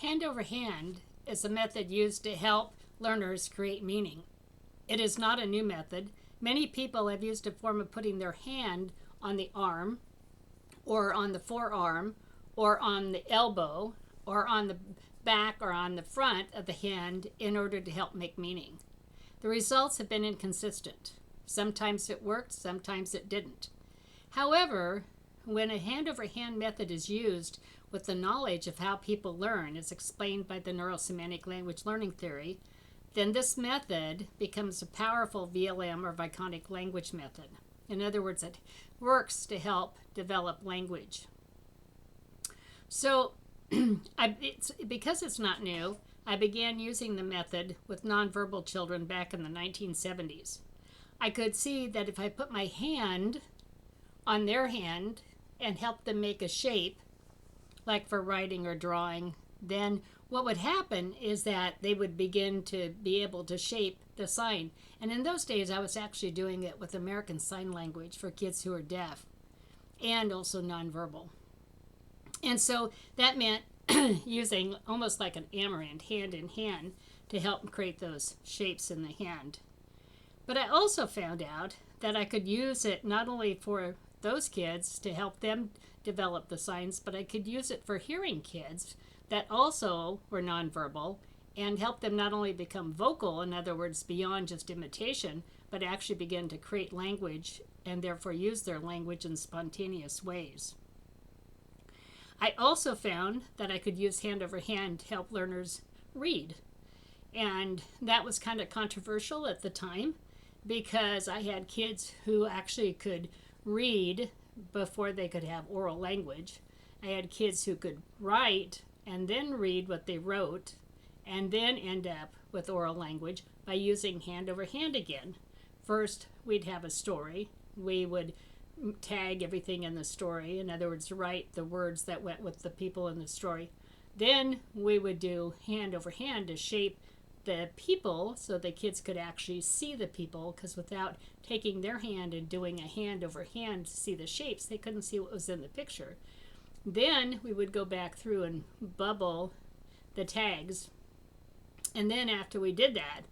Hand over hand is a method used to help learners create meaning. It is not a new method. Many people have used a form of putting their hand on the arm, or on the forearm, or on the elbow, or on the back or on the front of the hand in order to help make meaning. The results have been inconsistent. Sometimes it worked, sometimes it didn't. However, when a hand-over-hand method is used with the knowledge of how people learn, as explained by the Neuro-Semantic Language Learning Theory, then this method becomes a powerful VLM or Viconic Language Method. In other words, it works to help develop language. So, because it's not new, I began using the method with nonverbal children back in the 1970s. I could see that if I put my hand on their hand and helped them make a shape, like for writing or drawing, then what would happen is that they would begin to be able to shape the sign. And in those days, I was actually doing it with American Sign Language for kids who are deaf and also nonverbal. And so that meant using almost like an amaranth, hand in hand, to help create those shapes in the hand. But I also found out that I could use it not only for those kids to help them develop the signs, but I could use it for hearing kids that also were nonverbal and help them not only become vocal, in other words, beyond just imitation, but actually begin to create language and therefore use their language in spontaneous ways. I also found that I could use hand over hand to help learners read. And that was kind of controversial at the time because I had kids who actually could read before they could have oral language. I had kids who could write and then read what they wrote and then end up with oral language by using hand over hand again. First, we'd have a story. We would tag everything in the story. In other words, write the words that went with the people in the story. Then we would do hand over hand to shape the people so the kids could actually see the people, because without taking their hand and doing a hand over hand to see the shapes, they couldn't see what was in the picture. Then we would go back through and bubble the tags. And then after we did that,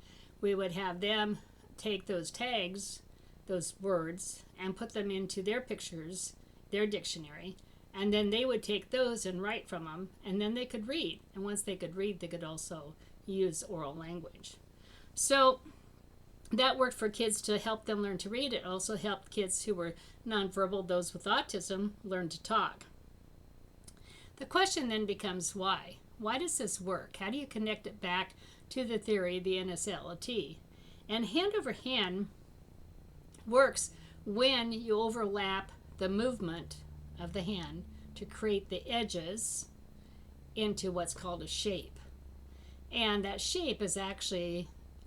we would have them take those tags, those words, and put them into their pictures, their dictionary. And then they would take those and write from them, and then they could read. And once they could read, they could also use oral language. So that worked for kids to help them learn to read. It also helped kids who were nonverbal, those with autism, learn to talk. The question then becomes why? Why does this work? How do you connect it back to the theory, the NSLT? And hand over hand works when you overlap the movement of the hand to create the edges into what's called a shape. And that shape is actually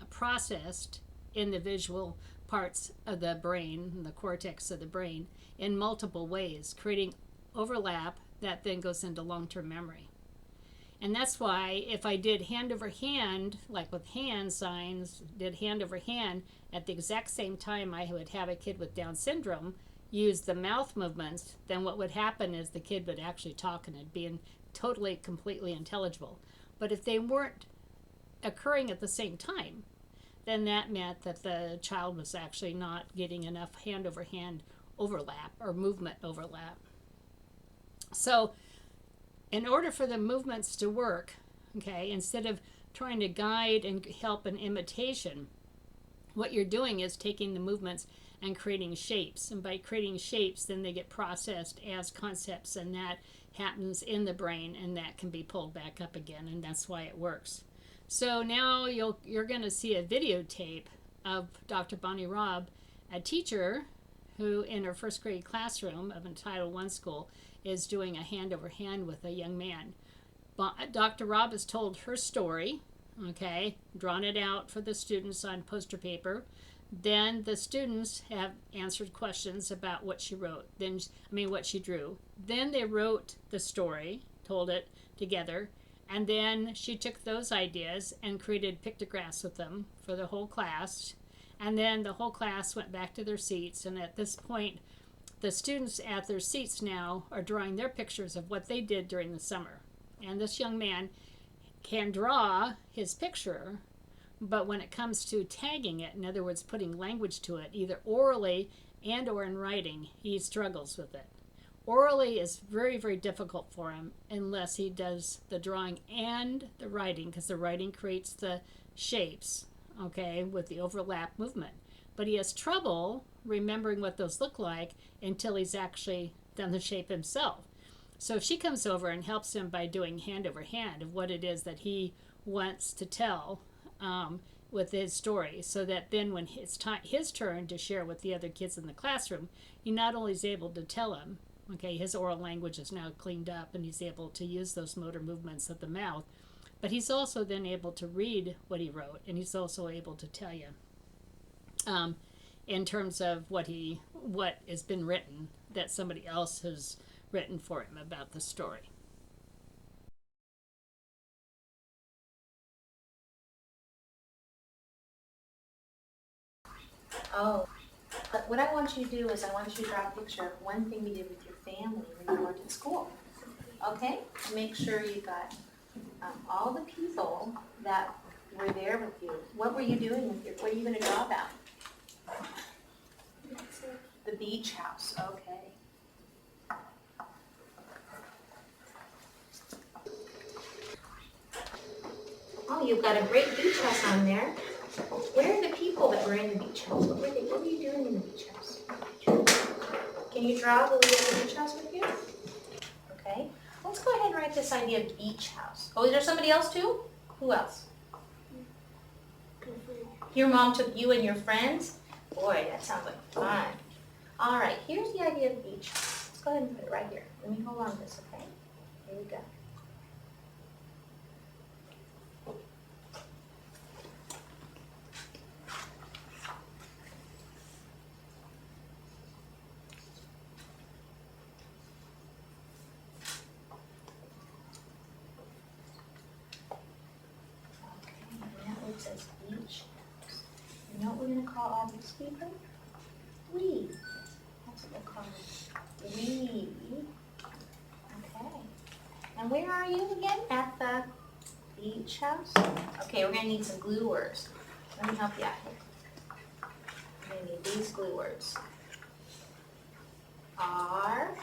processed in the visual parts of the brain, the cortex of the brain, in multiple ways, creating overlap that then goes into long-term memory. And that's why if I did hand over hand, like with hand signs, did hand over hand, at the exact same time I would have a kid with Down syndrome use the mouth movements, then what would happen is the kid would actually talk and it'd be totally, completely intelligible. But if they weren't occurring at the same time, then that meant that the child was actually not getting enough hand over hand overlap or movement overlap. So in order for the movements to work, okay, instead of trying to guide and help in imitation, what you're doing is taking the movements and creating shapes. And by creating shapes, then they get processed as concepts, and that happens in the brain, and that can be pulled back up again, and that's why it works. So now you're going to see a videotape of Dr. Bonnie Robb, a teacher who in her first grade classroom of a Title I school is doing a hand over hand with a young man. Dr. Robb has told her story, okay, drawn it out for the students on poster paper. Then the students have answered questions about what she wrote, what she drew. Then they wrote the story, told it together, and then she took those ideas and created pictographs with them for the whole class. And then the whole class went back to their seats, and at this point, the students at their seats now are drawing their pictures of what they did during the summer. And this young man can draw his picture, but when it comes to tagging it, in other words, putting language to it, either orally and or in writing, he struggles with it. Orally is very, very difficult for him unless he does the drawing and the writing, because the writing creates the shapes, okay, with the overlap movement. But he has trouble remembering what those look like until he's actually done the shape himself. So she comes over and helps him by doing hand over hand of what it is that he wants to tell with his story, so that then when it's his turn to share with the other kids in the classroom, he not only is able to tell him, okay, his oral language is now cleaned up and he's able to use those motor movements of the mouth, but he's also then able to read what he wrote, and he's also able to tell you in terms of what has been written that somebody else has written for him about the story. Oh, but what I want you to do is I want you to draw a picture of one thing you did with your family when you went to school. Okay? Make sure you got all the people that were there with you. What were you doing with your, what are you going to draw about? The beach house, okay. Oh, you've got a great beach house on there. Where are the people that were in the beach house? What were you doing in the beach house? Can you draw the beach house with you? Okay. Let's go ahead and write this idea of beach house. Oh, is there somebody else too? Who else? Your mom took you and your friends? Boy, that sounds like fun. All right, here's the idea of beach house. Let's go ahead and put it right here. Let me hold on to this, okay? Here we go. It says beach house. You know what we're going to call all these people? We. That's what we'll call them. We. Okay. And where are you again? At the beach house? Okay, we're going to need some glue words. Let me help you out here. We're going to need these glue words. R.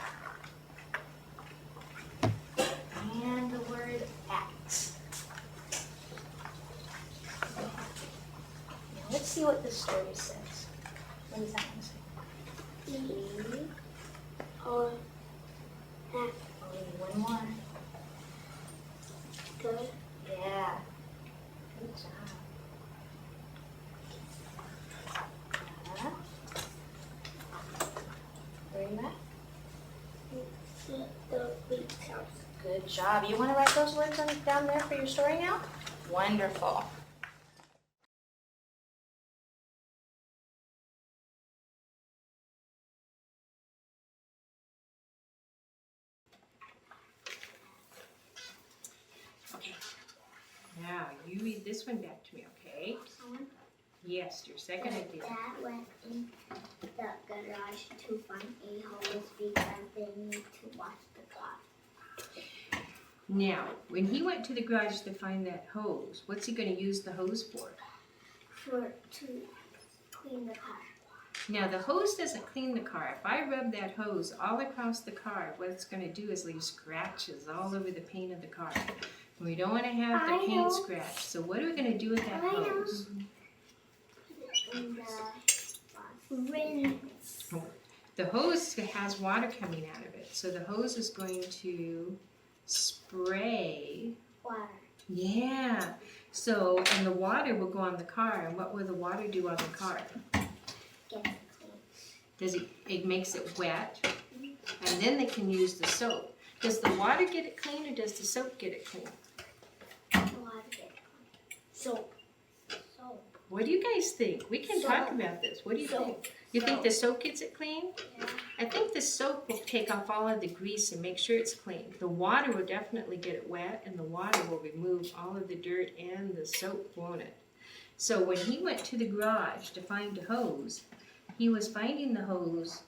And the word at. Let's see what this story says. What does that one say? Or Only one more. good. Yeah. Good job. Where are you at? The beach house. Good job. You want to write those words down there for your story now? Wonderful. Okay. Now, you read this one back to me, okay? Yes, your second idea. Dad went in the garage to find a hose because they need to wash the car. Now, when he went to the garage to find that hose, what's he going to use the hose for? To clean the car. Now, the hose doesn't clean the car. If I rub that hose all across the car, what it's going to do is leave scratches all over the paint of the car. And we don't want to have the paint scratched. So what are we going to do with that hose? In the rinse. The hose has water coming out of it. So the hose is going to spray. Water. Yeah. So, and the water will go on the car. And what will the water do on the car? Get it clean. It makes it wet. And then they can use the soap. Does the water get it clean or does the soap get it clean? The water get it clean. Soap. What do you guys think? We can talk about this. What do you think? You think the soap gets it clean? Yeah. I think the soap will take off all of the grease and make sure it's clean. The water will definitely get it wet, and the water will remove all of the dirt and the soap, won't it? So when he went to the garage to find a hose, he was finding the hose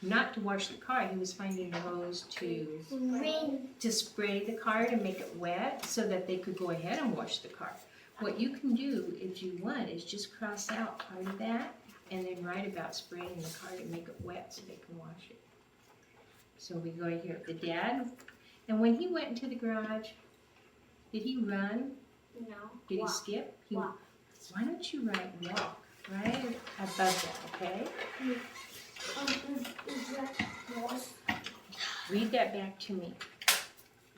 not to wash the car. He was finding a hose to Ring. spray the car to make it wet so that they could go ahead and wash the car. What you can do, if you want, is just cross out part of that and then write about spraying the car to make it wet so they can wash it. So we go here, the dad, and when he went into the garage, did he run? No. Did Walk. he skip? Walk. Why don't you write walk right above that, okay? Is that was Read that back to me.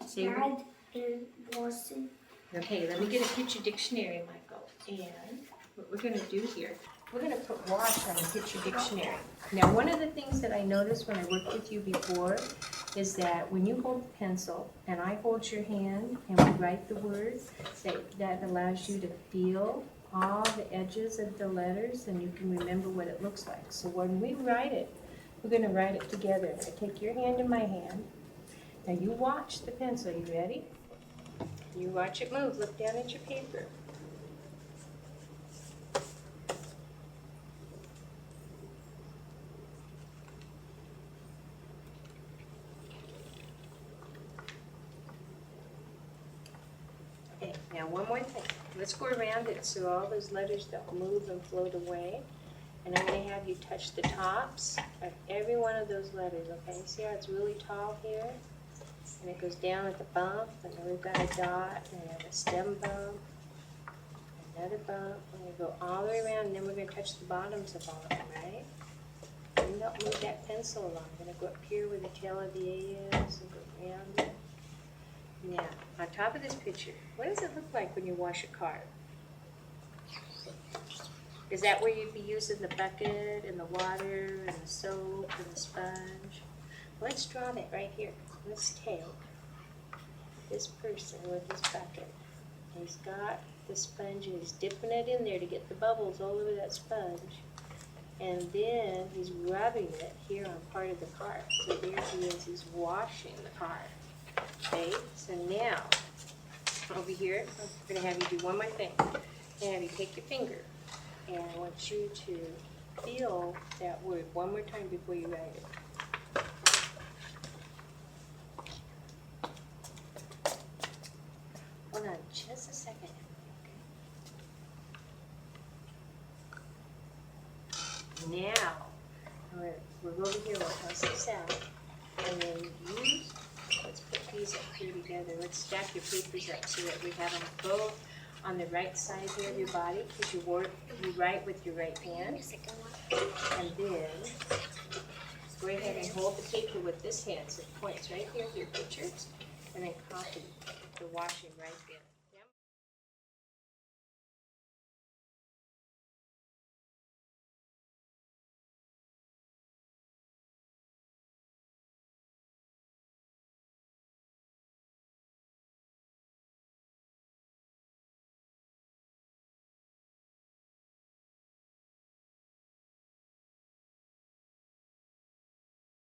Say what? Dad is washing. Okay, let me get a picture dictionary, Michael. And what we're going to do here, we're going to put wash on the picture dictionary. Now, one of the things that I noticed when I worked with you before is that when you hold the pencil and I hold your hand and we write the word, that allows you to feel all the edges of the letters and you can remember what it looks like. So when we write it, we're going to write it together. I take your hand in my hand. Now you watch the pencil. You ready? You watch it move. Look down at your paper. Okay, now one more thing. Let's go around it so all those letters don't move and float away. And I'm going to have you touch the tops of every one of those letters, okay? See how it's really tall here? And it goes down at the bump, and then we've got a dot, and we have a stem bump, another bump, and we go all the way around, and then we're going to touch the bottoms of all of them, right? And don't move that pencil along. I'm going to go up here where the tail of the A is, and go around it. Now, on top of this picture, what does it look like when you wash a car? Is that where you'd be using the bucket, and the water, and the soap, and the sponge? Let's draw that right here. Let's take this person with his bucket. He's got the sponge and he's dipping it in there to get the bubbles all over that sponge. And then he's rubbing it here on part of the car. So there he is, he's washing the car. Okay, so now, over here, I'm going to have you do one more thing. I'm going to have you take your finger, and I want you to feel that word one more time before you write it. Hold on just a second. Okay. Now, we're over here, we'll toss this out, and then use, let's put these up here together. Let's stack your papers up so that we have them both on the right side here of your body, because you write with your right hand. And then, go ahead and hold the paper with this hand so it points right here to your picture, and then copy the washing right there.